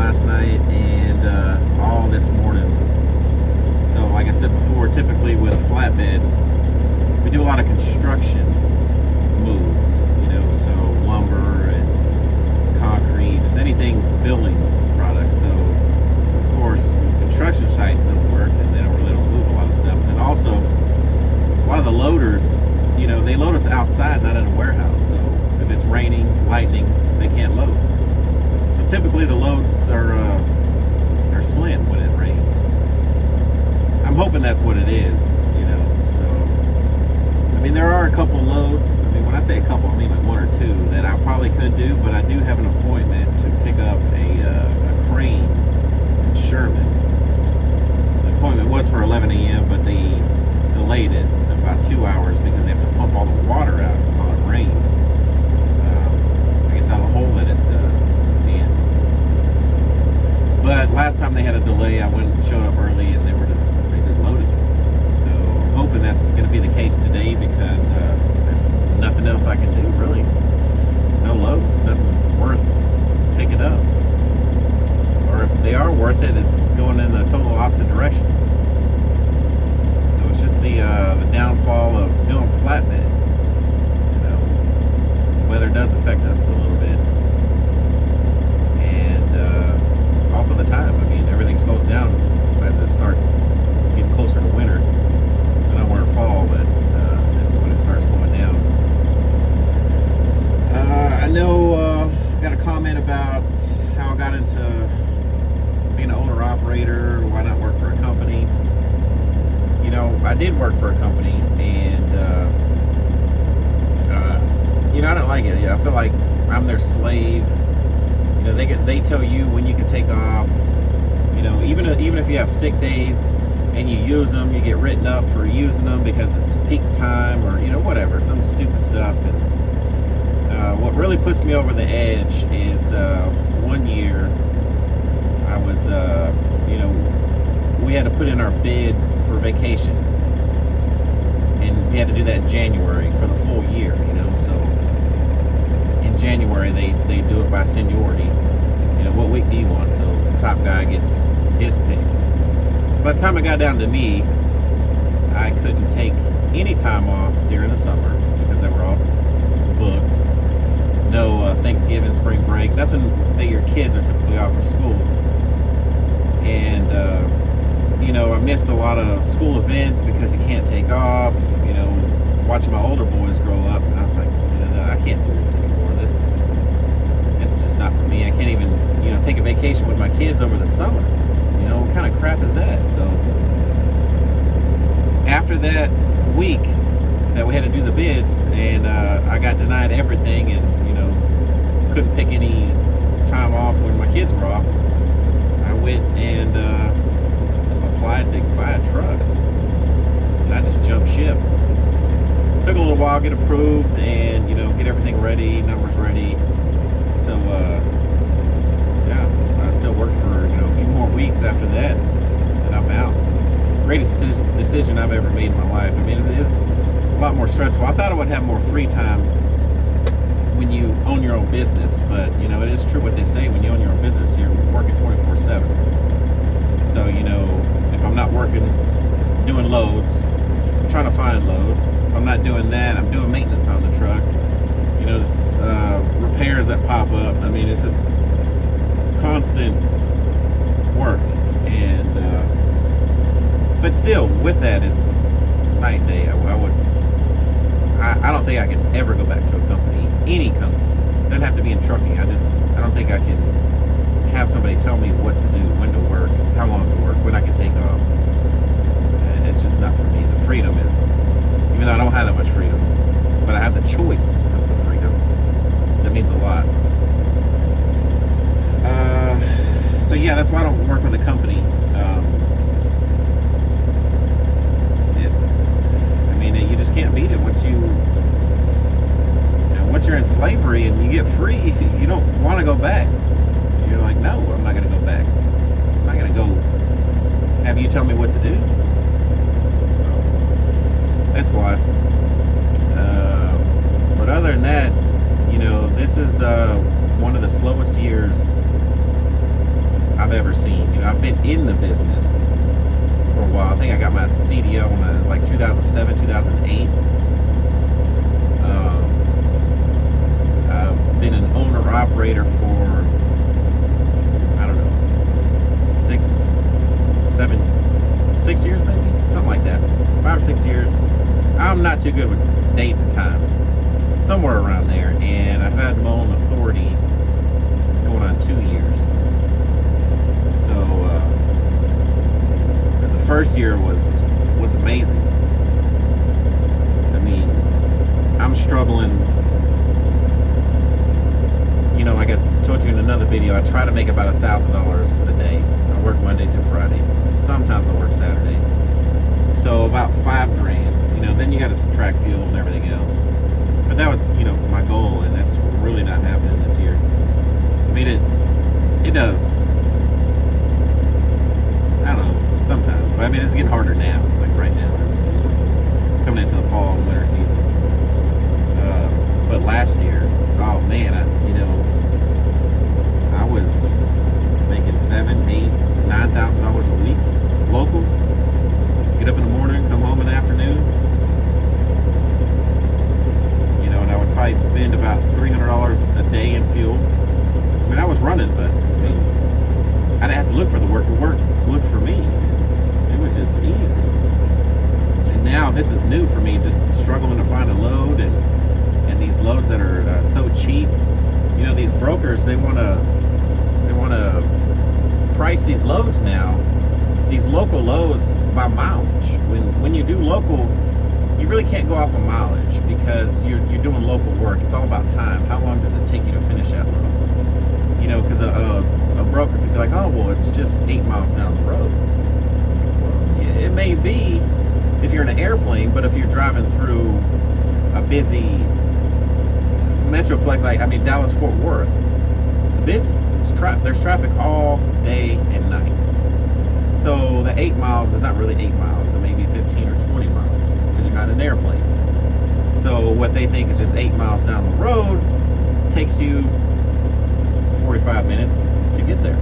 last night and all this morning. So like I said before, typically with flatbed, we do a lot of construction moves, so lumber and concrete, just anything building products. So of course, construction sites don't work, and they really don't move a lot of stuff. And then also, a lot of the loaders, they load us outside, not in a warehouse. So if it's raining, lightning, they can't load. So typically the loads are slim when it rains. I'm hoping that's what it is, so I mean, there are a couple loads. I mean, when I say a couple, I mean like one or two that I probably could do, but I do have an appointment to pick up a crane in Sherman. The appointment was for 11 a.m., but they delayed it about 2 hours because they have to pump all the water out because all the rain, I guess, out of the hole that it's in. But last time they had a delay, I went and showed up early, and they just loaded it. So I'm hoping that's going to be the case today, because there's nothing else I can do, really. No loads, nothing worth picking up. Or if they are worth it, it's going in the total opposite direction. So it's just the downfall of doing flatbed. Weather does affect us a little bit. And also the time. I mean, everything slows down as it starts getting closer to winter. I know we're in fall, but this is when it starts slowing down. I know I got a comment about how I got into being an owner-operator. Why not work for a company? I did work for a company, and I don't like it. I feel like I'm their slave. They tell you when you can take off. Even if you have sick days and you use them, you get written up for using them because it's peak time, or whatever, some stupid stuff. And what really puts me over the edge is one year I was we had to put in our bid for vacation, and we had to do that in January for the full year. So in January they do it by seniority. What week do you want? So the top guy gets his pick. So by the time it got down to me, I couldn't take any time off during the summer because they were all booked. No Thanksgiving, spring break, nothing that your kids are typically off for school. And I missed a lot of school events because you can't take off. Watching my older boys grow up, and I was like, I can't do this anymore. This is just not for me. I can't even take a vacation with my kids over the summer. What kind of crap is that? So after that week that we had to do the bids, and I got denied everything, and couldn't pick any time off when my kids were off, I went and applied to buy a truck, and I just jumped ship. Took a little while to get approved and get everything ready, numbers ready. So I still worked for a few more weeks after that, and I bounced. Greatest decision I've ever made in my life. I mean, it is a lot more stressful. I thought I would have more free time when you own your own business, but it is true what they say: when you own your own business, you're working 24/7. So if I'm not working doing loads, I'm trying to find loads. If I'm not doing that, I'm doing maintenance on the truck. Repairs that pop up. I mean, it's just constant work. And but still, with that, it's night and day. I don't think I can ever go back to a company, any company. Doesn't have to be in trucking. I don't think I can have somebody tell me what to do, when to work, how long to work, when I can take off. It's just not for me. The freedom is, even though I don't have that much freedom, but I have the choice of the freedom. That means a lot. So yeah, that's why I don't work with a company. You just can't beat it once once you're in slavery and you get free. You don't want to go back. You're like, no, I'm not going to go back. I'm not going to go have you tell me what to do. So that's why. But other than that, this is one of the slowest years I've ever seen. You know, I've been in the business for a while. I think I got my CDL when I was like 2007, 2008. I've been an owner-operator for, I don't know, 6 years maybe? Something like that. 5 or 6 years. I'm not too good with dates and times. Somewhere around there. And I've had my own authority. This is going on 2 years. So, the first year was amazing. I mean, I'm struggling. You know, like I told you in another video, I try to make about $1,000 a day. I work Monday through Friday. Sometimes I work Saturday. So about $5,000. You know, then you got to subtract fuel and everything else. But that was, you know, my goal, and that's really not happening this year. I mean, it does. I don't know, sometimes. But I mean, it's getting harder now. Like right now, it's coming into the fall and winter season. But last year, oh man, I was making $7,000, $8,000, $9,000 a week local. Get up in the morning, come home in the afternoon. You know, and I would probably spend about $300 a day in fuel. I mean, I was running, but I mean, I didn't have to look for the work. The work looked for me. It was just easy. And now this is new for me, just struggling to find a load, and these loads that are so cheap. You know, these brokers, they want to price these loads now, these local loads, by mileage. When you do local, you really can't go off of mileage because you're doing local work. It's all about time. How long does it take you to finish that load? You know, because a broker could be like, oh, well, it's just 8 miles down the road. It's like, well, yeah, it may be if you're in an airplane, but if you're driving through a busy metroplex, like, I mean, Dallas-Fort Worth, it's busy. There's traffic all day and night. So the 8 miles is not really 8 miles. It may be 15 or 20 miles because you're not in an airplane. So what they think is just 8 miles down the road takes you 45 minutes to get there.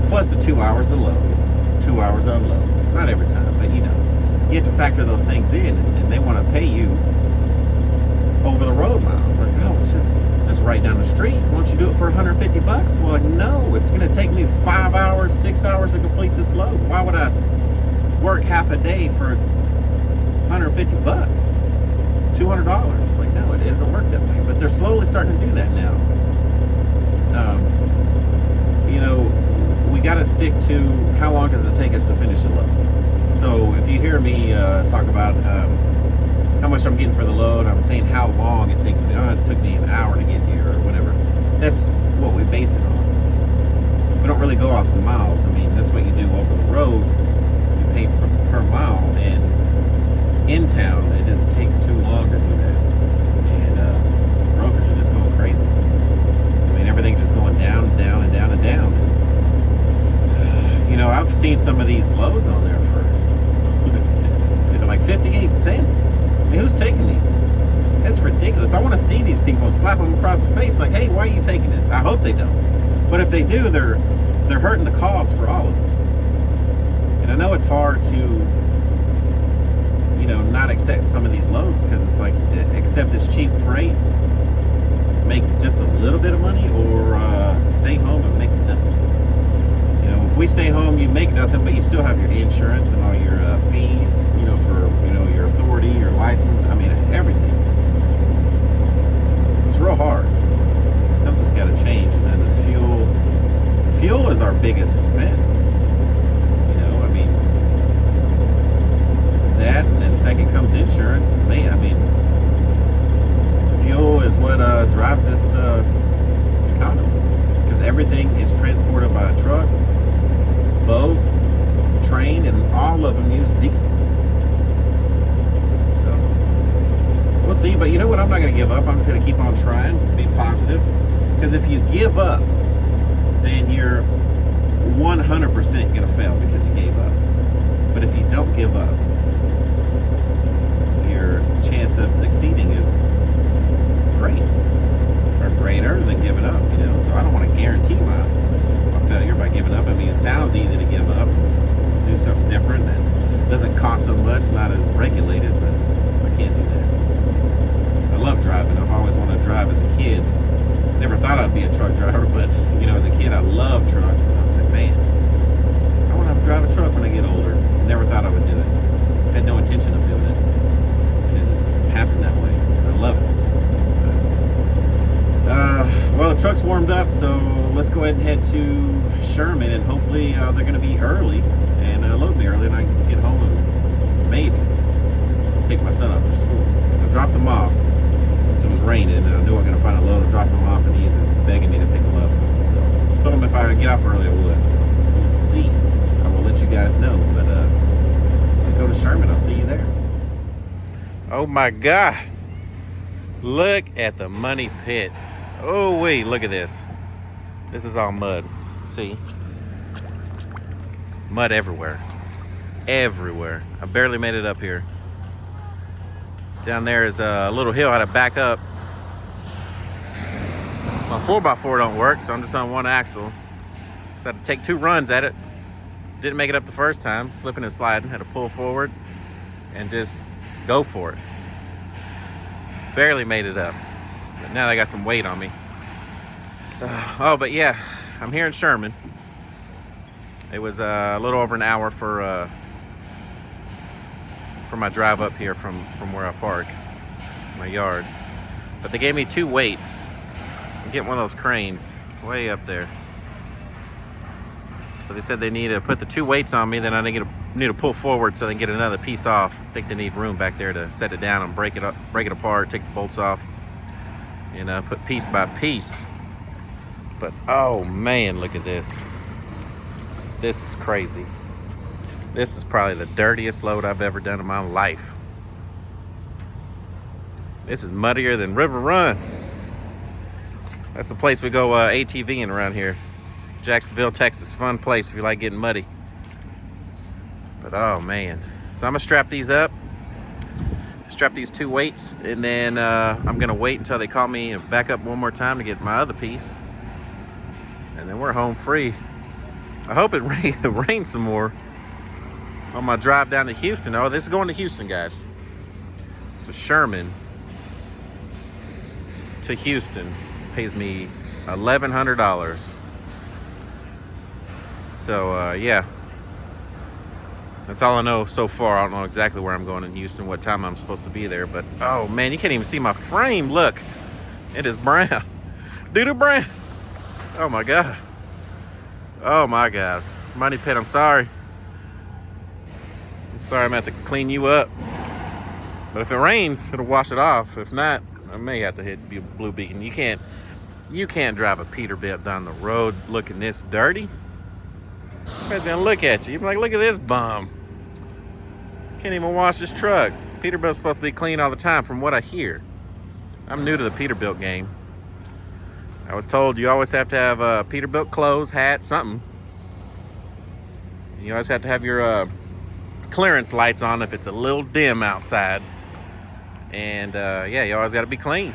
Plus the 2 hours to load, 2 hours to unload. Not every time, but you know, you have to factor those things in, and they want to pay you over the road miles. Like, oh, it's just right down the street. Won't you do it for $150? Well, like, no, it's going to take me 5 hours, 6 hours to complete this load. Why would I work half a day for $150? $200? Like, no, it doesn't work that way. But they're slowly starting to do that now. You know, we got to stick to how long does it take us to finish a load. So if you hear me talk about how much I'm getting for the load, I'm saying how long it takes me. Oh, it took me an hour to get here or whatever. That's what we base it on. We don't really go off of miles. I mean, that's what you do over the road. You pay per mile, and in town, it just takes too long to do that. And brokers are just going crazy. I mean, everything's just going down and down and down and down. And, you know, I've seen some of these loads on there for like 58 cents. I mean, who's taking these? That's ridiculous. I want to see these people and slap them across the face like, hey, why are you taking this? I hope they don't. But if they do, they're hurting the cause for all of us. And I know it's hard to, you know, not accept some of these loads because it's like, accept this cheap freight, make just a little bit of money, or stay home and make nothing. You know, if we stay home, you make nothing, but you still have your insurance and all your fees, you know, for, you know, your authority, your license, I mean, everything. So it's real hard. Something's got to change. And then this fuel is our biggest expense. You know, I mean, that, and then second comes insurance. Man, I mean, fuel is what drives this economy, because everything is transported by a truck, boat, train, and all of them use diesel. So we'll see. But you know what? I'm not going to give up. I'm just going to keep on trying, be positive, because if you give up, then you're 100% going to fail because you gave up. But if you don't give up, your chance of succeeding is great, or greater than giving up. You know, so I don't want to guarantee my failure by giving go ahead and head to Sherman, and hopefully they're going to be early and load me early, and I can get home and maybe pick my son up from school. Because I dropped him off since it was raining, and I knew I was going to find a load to drop him off, and he's just begging me to pick him up. So I told him if I get off early, I would. So we'll see. I will let you guys know. But let's go to Sherman. I'll see you there. Oh my God. Look at the money pit. Oh wait, look at this. This is all mud. See? Mud everywhere. Everywhere. I barely made it up here. Down there is a little hill I had to back up. My 4x4 don't work, so I'm just on one axle. So I had to take 2 runs at it. Didn't make it up the first time, slipping and sliding. Had to pull forward and just go for it. Barely made it up. But now they got some weight on me. Oh, but yeah, I'm here in Sherman. It was a little over an hour for my drive up here from where I park, my yard. But they gave me 2 weights. I'm getting one of those cranes way up there. So they said they need to put the 2 weights on me, then I need to pull forward so they can get another piece off. I think they need room back there to set it down and break it apart, take the bolts off, and put piece by piece. But oh man, look at this. This is crazy. This is probably the dirtiest load I've ever done in my life. This is muddier than River Run. That's the place we go ATVing around here. Jacksonville, Texas. Fun place if you like getting muddy. But oh man. So I'm gonna strap these up. Strap these 2 weights, and then I'm gonna wait until they call me and back up one more time to get my other piece. And then we're home free. I hope it rains some more on my drive down to Houston. Oh, this is going to Houston, guys. So Sherman to Houston pays me $1,100. So yeah, that's all I know so far. I don't know exactly where I'm going in Houston, what time I'm supposed to be there, but oh man, you can't even see my frame. Look, it is brown. Doo-doo brown. Oh my God. Oh my God. Money pit, I'm sorry. I'm sorry I'm gonna have to clean you up. But if it rains, it'll wash it off. If not, I may have to hit Blue Beacon. You can't drive a Peterbilt down the road looking this dirty. Everybody's gonna look at you. You're like, look at this bum. Can't even wash his truck. Peterbilt's supposed to be clean all the time from what I hear. I'm new to the Peterbilt game. I was told you always have to have Peterbilt clothes, hat, something. You always have to have your clearance lights on if it's a little dim outside. And yeah, you always got to be clean.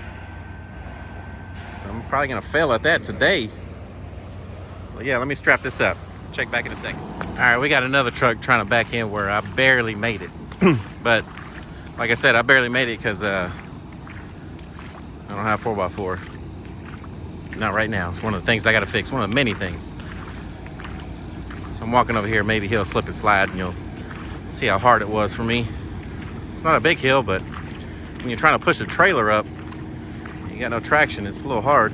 So I'm probably gonna fail at that today. So yeah, let me strap this up. Check back in a second. All right, we got another truck trying to back in where I barely made it. But like I said, I barely made it because I don't have 4x4. Not right now. It's one of the things I got to fix. One of the many things. So I'm walking over here. Maybe he'll slip and slide, and you'll see how hard it was for me. It's not a big hill, but when you're trying to push a trailer up, you got no traction. It's a little hard.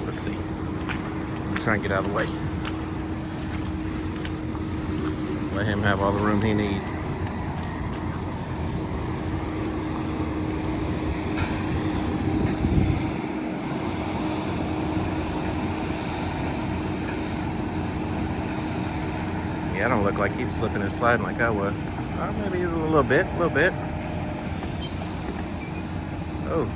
Let's see. I'm trying to get out of the way. Let him have all the room he needs. Yeah, I don't look like he's slipping and sliding like I was. Maybe he's a little bit. Oh.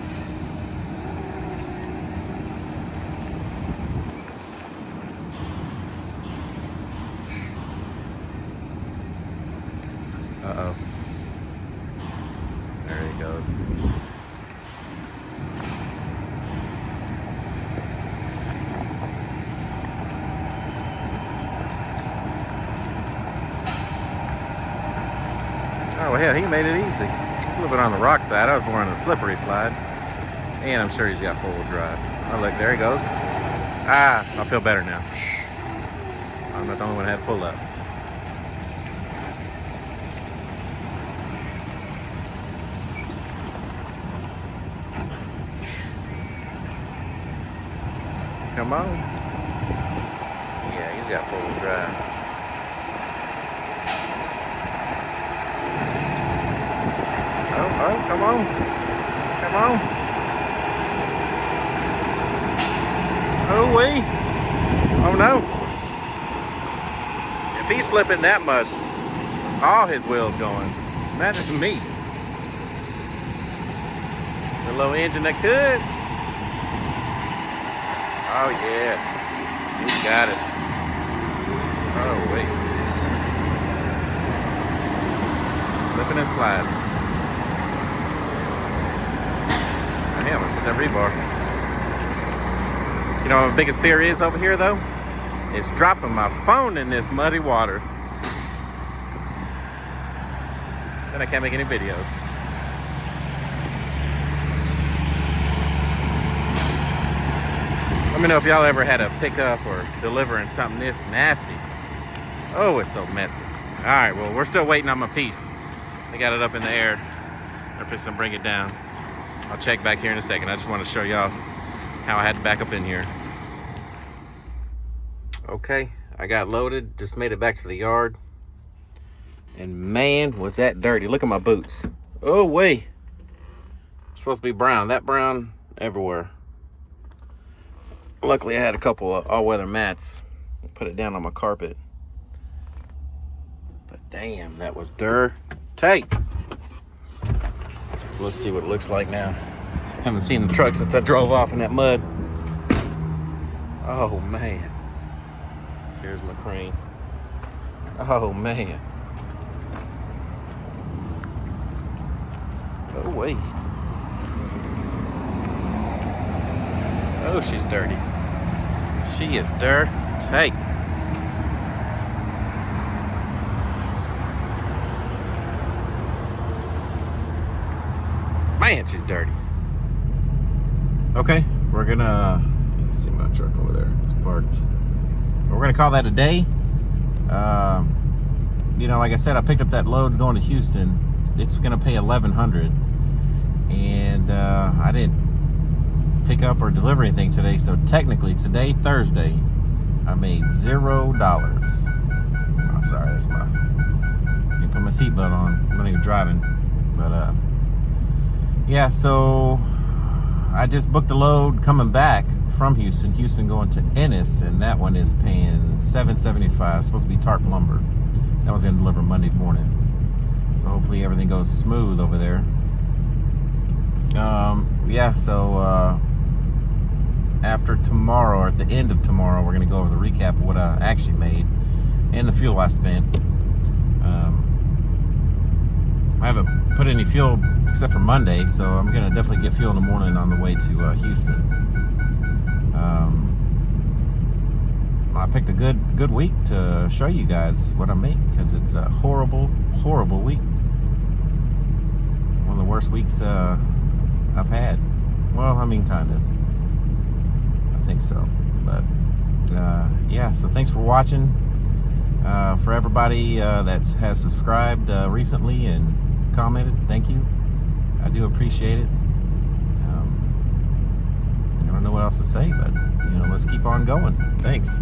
Uh-oh. There he goes. Oh, hell, he made it easy. He's a little bit on the rock side. I was more on the slippery slide. And I'm sure he's got four-wheel drive. Oh, look, there he goes. I feel better now. I'm not the only one that had pull up. Come on. Yeah, he's got four-wheel drive. Oh, come on. Come on. Oh, wee. Oh, no. If he's slipping that much, all his wheels going. Imagine me. The little engine that could. Oh, yeah. He's got it. Oh, wait. Slipping and sliding. Damn, let's hit that rebar. You know what my biggest fear is over here, though? Is dropping my phone in this muddy water. Then I can't make any videos. Let me know if y'all ever had to pick up or delivering something this nasty. Oh, it's so messy. All right, well, we're still waiting on my piece. They got it up in the air. They're fixing to bring it down. I'll check back here in a second. I just want to show y'all how I had to back up in here. Okay, I got loaded, just made it back to the yard. And man, was that dirty. Look at my boots. Oh, wait. It's supposed to be brown. That brown everywhere. Luckily, I had a couple of all-weather mats. Put it down on my carpet. But damn, that was dirty. Let's see what it looks like now. Haven't seen the truck since I drove off in that mud. Oh, man. So here's my crane. Oh, man. Oh, wait. Oh, she's dirty. She is dirty. Man, she's dirty. Okay, we're gonna, you can see my truck over there. It's parked. We're gonna call that a day. You know, like I said, I picked up that load going to Houston. It's gonna pay $1,100, and I didn't pick up or deliver anything today. So technically, today, Thursday, I made $0. Oh, sorry, that's my. Let me put my seatbelt on. I'm not even driving, but yeah. So I just booked a load coming back from Houston. Houston going to Ennis, and that one is paying $7.75. It's supposed to be tarp lumber. That one's gonna deliver Monday morning. So hopefully everything goes smooth over there. Yeah, so after tomorrow, or at the end of tomorrow, we're gonna go over the recap of what I actually made and the fuel I spent. I haven't put any fuel except for Monday, so I'm gonna definitely get fuel in the morning on the way to Houston. I picked a good week to show you guys what I make, because it's a horrible week. One of the worst weeks I've had. Well, I mean, kind of. I think so. But yeah, so thanks for watching. For everybody that has subscribed recently and commented, thank you. I do appreciate it. I don't know what else to say, but you know, let's keep on going. Thanks.